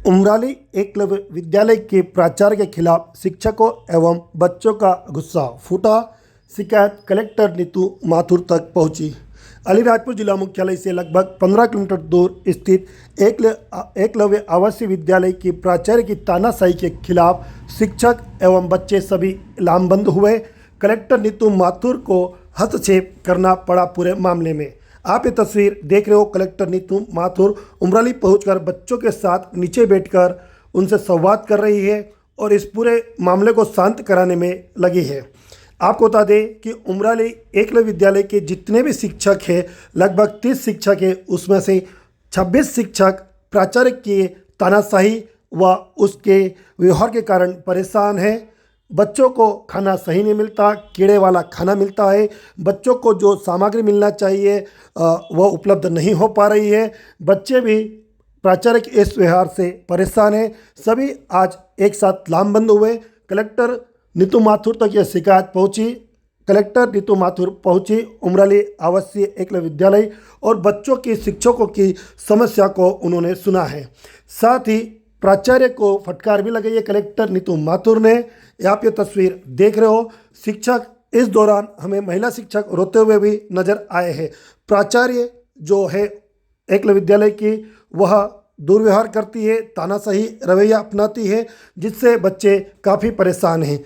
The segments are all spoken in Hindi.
उमराली एकलव्य विद्यालय के प्राचार्य के खिलाफ शिक्षकों एवं बच्चों का गुस्सा फूटा। शिकायत कलेक्टर नीतू माथुर तक पहुंची। अलीराजपुर जिला मुख्यालय से लगभग 15 किलोमीटर दूर स्थित एकलव्य आवासीय विद्यालय की प्राचार्य की तानाशाही के खिलाफ शिक्षक एवं बच्चे सभी लामबंद हुए। कलेक्टर नीतू माथुर को हस्तक्षेप करना पड़ा पूरे मामले में। आप ये तस्वीर देख रहे हो। कलेक्टर नीतू माथुर उमराली पहुंचकर बच्चों के साथ नीचे बैठकर उनसे संवाद कर रही है और इस पूरे मामले को शांत कराने में लगी है। आपको बता दें कि उमराली एकलव्य विद्यालय के जितने भी शिक्षक हैं, लगभग 30 शिक्षक हैं, उसमें से 26 शिक्षक प्राचार्य की तानाशाही व उसके व्यवहार के कारण परेशान हैं। बच्चों को खाना सही नहीं मिलता, कीड़े वाला खाना मिलता है। बच्चों को जो सामग्री मिलना चाहिए वह उपलब्ध नहीं हो पा रही है। बच्चे भी प्राचार्य के इस व्यवहार से परेशान हैं। सभी आज एक साथ लामबंद हुए। कलेक्टर नीतू माथुर तक यह शिकायत पहुंची। कलेक्टर नीतू माथुर पहुंची उमराली आवासीय एकलव्य विद्यालय और बच्चों की शिक्षकों की समस्या को उन्होंने सुना है। साथ ही प्राचार्य को फटकार भी लगाई है कलेक्टर नीतू माथुर ने। आप ये तस्वीर देख रहे हो। शिक्षक इस दौरान हमें महिला शिक्षक रोते हुए भी नजर आए हैं। प्राचार्य जो है एकलव्य विद्यालय की, वह दुर्व्यवहार करती है, तानाशाही रवैया अपनाती है, जिससे बच्चे काफ़ी परेशान हैं।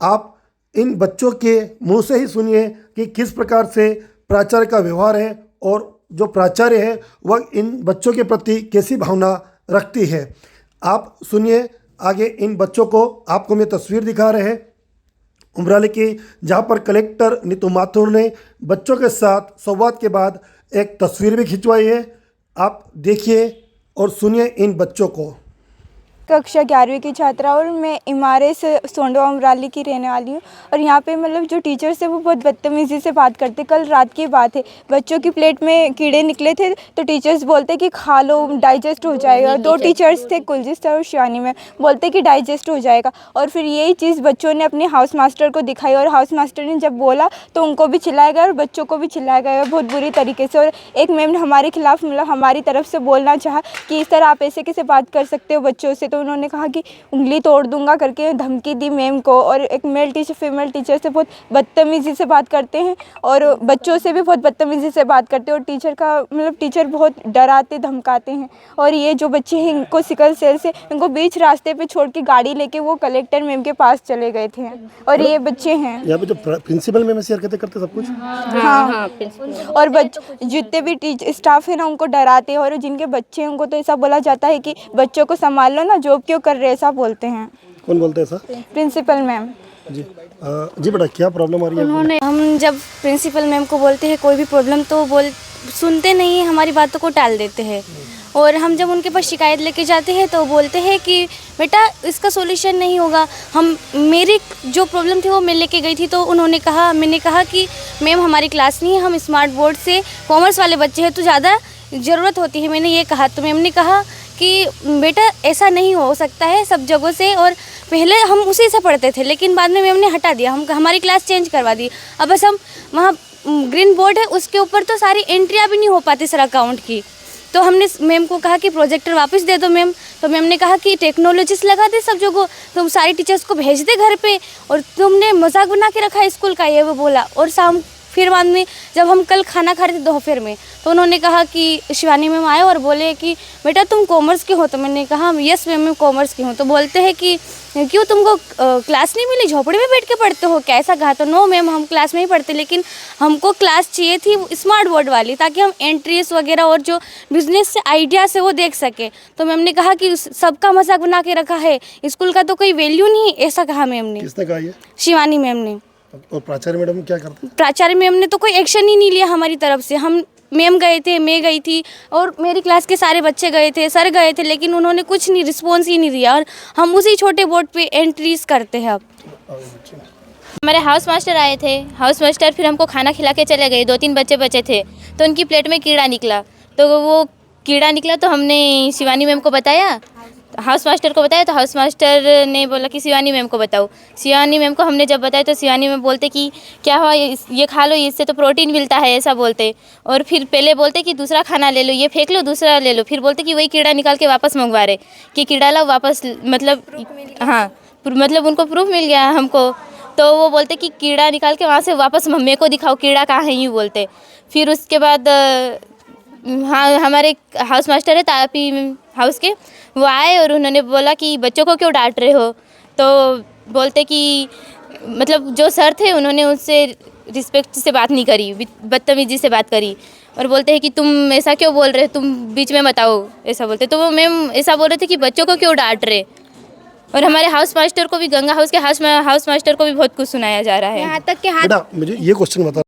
आप इन बच्चों के मुंह से ही सुनिए कि किस प्रकार से प्राचार्य का व्यवहार है और जो प्राचार्य है वह इन बच्चों के प्रति कैसी भावना रखती है। आप सुनिए आगे इन बच्चों को। आपको मैं तस्वीर दिखा रहे हैं उमराली की, जहां पर कलेक्टर नीतू माथुर ने बच्चों के साथ संवाद के बाद एक तस्वीर भी खिंचवाई है। आप देखिए और सुनिए इन बच्चों को। कक्षा 11वीं की छात्रा और मैं इमारे से सोंडवा उमराली की रहने वाली हूँ। और यहाँ पे मतलब जो टीचर्स है वो बहुत बदतमीज़ी से बात करते। कल रात की बात है, बच्चों की प्लेट में कीड़े निकले थे तो टीचर्स बोलते कि खा लो, डाइजेस्ट हो जाएगा। 2 टीचर्स थे, कुलजीत सर और शिवानी मैम, बोलते कि डाइजेस्ट हो जाएगा। और फिर यही चीज़ बच्चों ने अपने हाउस मास्टर को दिखाई और हाउस मास्टर ने जब बोला तो उनको भी चिल्लाया गया और बच्चों को भी चिल्लाया गया बहुत बुरी तरीके से। और एक मैम ने हमारे खिलाफ मतलब हमारी तरफ से बोलना चाहा कि सर आप ऐसे कैसे बात कर सकते हो बच्चों से। तो उन्होंने कहा कि उंगली तोड़ दूंगा करके धमकी दी मैम को। और एक मेल टीचर फीमेल टीचर से बहुत बदतमीज़ी से बात करते हैं और बच्चों से भी बहुत बदतमीज़ी से बात करते हैं। और टीचर का मतलब टीचर बहुत डराते धमकाते हैं। और ये जो बच्चे हैं इनको सिकल सेल से इनको बीच रास्ते पे छोड़ के गाड़ी लेके वो कलेक्टर मैम के पास चले गए थे। और ये बच्चे हैं यहाँ पे जो प्रिंसिपल मैम से हरकतें करते सब कुछ। हाँ। और जितने भी स्टाफ है ना उनको डराते हैं। और जिनके बच्चे हैं उनको तो ऐसा बोला जाता है कि बच्चों को संभाल लो ना, जॉब क्यों कर रहे ऐसा बोलते हैं। कौन बोलते हैं ऐसा? प्रिंसिपल मैम जी। जी बेटा, क्या प्रॉब्लम आ रही है? उन्होंने हम जब प्रिंसिपल मैम को बोलते हैं कोई भी प्रॉब्लम तो सुनते नहीं, हमारी बातों को टाल देते हैं। और हम जब उनके पास शिकायत लेके जाते हैं तो बोलते हैं कि बेटा इसका सॉल्यूशन नहीं होगा। मेरी जो प्रॉब्लम थी वो मैं लेके गई थी तो मैंने कहा कि मैम हमारी क्लास नहीं है, हम स्मार्ट बोर्ड से कॉमर्स वाले बच्चे हैं तो ज़्यादा ज़रूरत होती है, मैंने ये कहा। तो मैम ने कहा कि बेटा ऐसा नहीं हो सकता है सब जगहों से। और पहले हम उसी से पढ़ते थे लेकिन बाद में मैम ने हटा दिया, हमारी क्लास चेंज करवा दी। अब बस हम वहाँ ग्रीन बोर्ड है उसके ऊपर तो सारी एंट्रियाँ भी नहीं हो पाती सर अकाउंट की। तो हमने मैम को कहा कि प्रोजेक्टर वापस दे दो मैम। तो मैम ने कहा कि टेक्नोलॉजिस्ट लगा दे सब जगह, तुम सारी टीचर्स को भेज दे घर पे और तुमने मजाक बना के रखा है स्कूल का, ये वो बोला। और फिर बाद में जब हम कल खाना खा रहे थे दोपहर में तो उन्होंने कहा कि शिवानी मैम आए और बोले कि बेटा तुम कॉमर्स के हो। तो मैंने कहा यस मैम मैं कॉमर्स की हूँ। तो बोलते हैं कि क्यों तुमको क्लास नहीं मिली, झोपड़ी में बैठ के पढ़ते हो क्या? ऐसा कहा। तो नो मैम हम क्लास में ही पढ़ते, लेकिन हमको क्लास चाहिए थी स्मार्ट बोर्ड वाली ताकि हम एंट्रीज वगैरह और जो बिजनेस से आइडिया से वो देख सके। तो मैम ने कहा कि सबका मजाक बना के रखा है, स्कूल का तो कोई वैल्यू नहीं, ऐसा कहा मैम ने। किसने कहा ये? शिवानी मैम ने। और प्राचार्य मैडम क्या करते? प्राचार्य मैम ने तो कोई एक्शन ही नहीं लिया हमारी तरफ से। हम मैम गए थे, मैं गई थी और मेरी क्लास के सारे बच्चे गए थे, सर गए थे, लेकिन उन्होंने कुछ नहीं रिस्पॉन्स ही नहीं दिया। और हम उसी छोटे बोर्ड पे एंट्रीज करते हैं। अब हमारे हाउस मास्टर आए थे, हाउस मास्टर फिर हमको खाना खिला के चले गए। 2-3 बच्चे बचे थे तो उनकी प्लेट में कीड़ा निकला। तो वो कीड़ा निकला तो हमने शिवानी मैम को बताया। हाउस मास्टर को बताया तो हाउस मास्टर ने बोला कि शिवानी मैम को बताओ। शिवानी मैम को हमने जब बताया तो शिवानी मैम बोलते कि क्या हुआ, ये खा लो, इससे तो प्रोटीन मिलता है, ऐसा बोलते। और फिर पहले बोलते कि दूसरा खाना ले लो, ये फेंक लो, दूसरा ले लो। फिर बोलते कि वही कीड़ा निकाल के वापस मंगवा रहे कि कीड़ा लाओ वापस, मतलब हाँ, मतलब उनको प्रूफ मिल गया हमको। तो वो बोलते कि कीड़ा निकाल के वहाँ से वापस मम्मी को दिखाओ कीड़ा कहाँ है, यूँ बोलते। फिर उसके बाद हाँ, हमारे हाउस मास्टर है तापी हाउस के, वो आए और उन्होंने बोला कि बच्चों को क्यों डांट रहे हो। तो बोलते कि मतलब जो सर थे उन्होंने उससे रिस्पेक्ट से बात नहीं करी, बदतमीजी से बात करी। और बोलते हैं कि तुम ऐसा क्यों बोल रहे हो, तुम बीच में मत आओ, ऐसा बोलते। तो वो मैम ऐसा बोल रहे थे कि बच्चों को क्यों डांट रहे। और हमारे हाउस मास्टर को भी, गंगा हाउस के हाउस मास्टर को भी बहुत कुछ सुनाया जा रहा है। यहाँ तक कि हाथ बेटा मुझे ये क्वेश्चन बता